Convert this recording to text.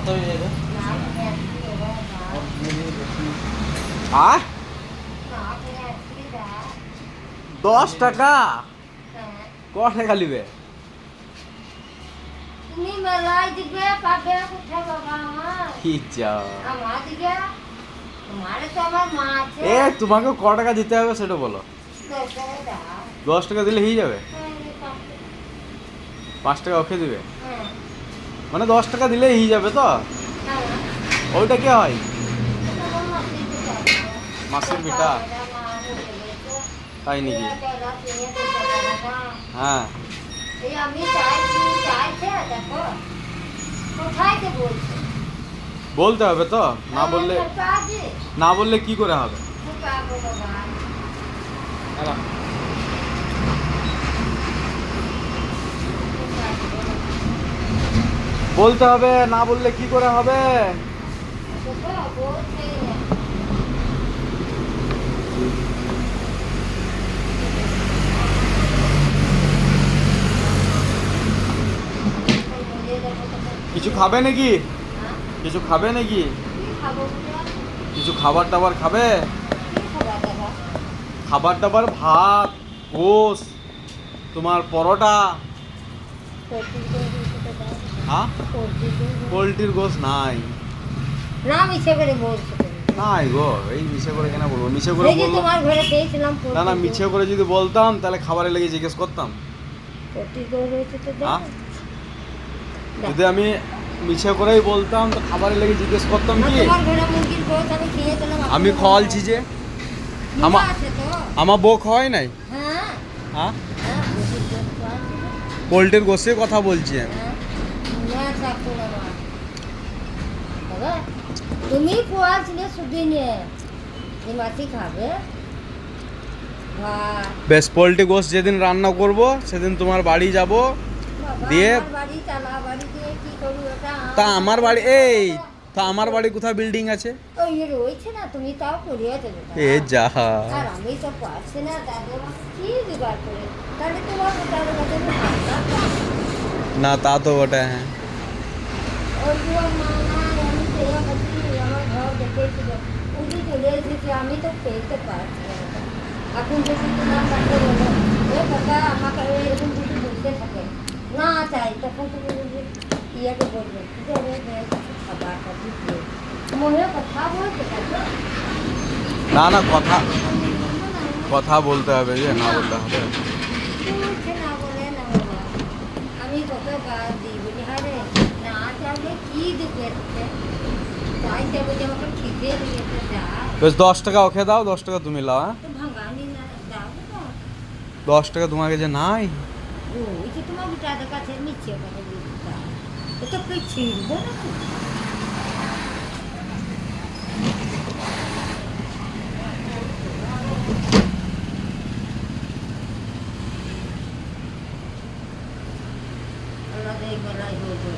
কত হয়ে যাবে? আহ 10 টাকা ক টাকা নিবে? তুমি মেলায় দিবে পাবে কোথায় বাবা আমার কি যা আমার দিকে তোমারে তো আমার মা আছে এ তোমাকে ক টাকা দিতে হবে সেটা বলো। 10 টাকা দাও 10 টাকা দিলে হয়ে যাবে? হ্যাঁ, এই পাঁচটা। 5 টাকা ওকে দিবে? হ্যাঁ, মানে 10 টাকা দিলে হয়ে যাবে তো? হ্যাঁ, ওইটা কি হয়? এটা আমার মাসির পিঠা আছে। মাসির পিঠা? এটা মা বলে গেছে। তাই নাকি? এটা রাতে এটা টাকা। হ্যাঁ এই আমি চাইছে দেখো কোথায় কে বলছে বলতে হবে তো, না বললে কাজে না বললে কি করে হবে? পাবো বাবা এলা। বলতে হবে, না বললে কি করে হবে? দেখো বলছে কিছু খাবে নাকি? হ্যাঁ কিছু খাবে নাকি? কি খাবো বলে কিছু খাবার টাবার খাবে? কি খাবার দাদা খাবার টাবার ভাত, গোস, তোমার পরোটা। হ্যাঁ পোলট্রির গোস নাই। না মিছে করে বলছো নাই গো, এই মিছে করে কেন বলবো? মিছে করে এই যে বলবো তোমার ঘরে পেয়েছিলাম না না, মিছে করে যদি বলতাম তাহলে খাবারের লেগে জিজ্ঞেস করতাম। পটি করে রয়েছে তো হ্যাঁ? দেখ যদি আমি মিছে করেই বলতাম তো খাবারের লেগে জিজ্ঞেস করতাম না কি? তোমার ঘরে মুরগির গোশ আমি খেয়েছিলাম আমি খাওয়ালছি যে আমার আমা- আছে তো আমার বউ খাওয়াই নাই। হ্যাঁ হ্যাঁ হ্যাঁ মুরগির গোশ তো আছে পোলট্রির গোসের কথা বলছি আমি। হ্যাঁ না থাকতো বাবা বাবা তুমি পোয়াছিলে সুদিনে যে মাছি খাবে ভাত বেশ, পোলট্রি গোস যেদিন রান্না করব সেদিন তোমার বাড়ি যাব। বাবা, দিয়ে আমার বাড়ি চালা বাড়ি দিয়ে কি করবো ওটা তা আমার বাড়ি এই তা আমার বাড়ি কোথায় বিল্ডিং আছে? ওই রয়েছে না তুমি তাও করিয়েছো এ যা আর আমি তো পারছি না দাদু কি জোগাড় করে তাহলে তোমার দাদুর কাছে আমি হাত না তা তো ওটা হ্যাঁ। ওই তোমার মা নাই আমি সেবা করছি আমার ঘর দেখেছিল উনি চলে এসেছে আমি তো পেতে পারছি না ওটা। এখন যদি তোমার কাছে বলো এ কাকা আমাকে এরকম যদি বলতে থাকে না চাই তখন তুমি যদি ইয়াকে বলবে যে খাবার খাবি মনে কথা বলতে থাকো না না, কথা কথা বলতে হবে যে, না বলতে হবে? বলছে না বলে না বাবা আমি কত গাছ দিই বলি হ্যাঁ রে না চাইলে কি দিবে তোকে চাইতে বলে আমাকে খিদে লেগেছে যা বেশ 10 টাকা ওকে দাও, 10 টাকা তুমি লাও। হ্যাঁ তো ভাঙানি না যাবো না 10 টাকা তোমার কাছে নাই? ওই যে তোমার তাদের কাছে নিচ্ছে কথা দিতে ও তো তুই ছিড়বো না তো আল্লাহ দেখবে লাই বলবো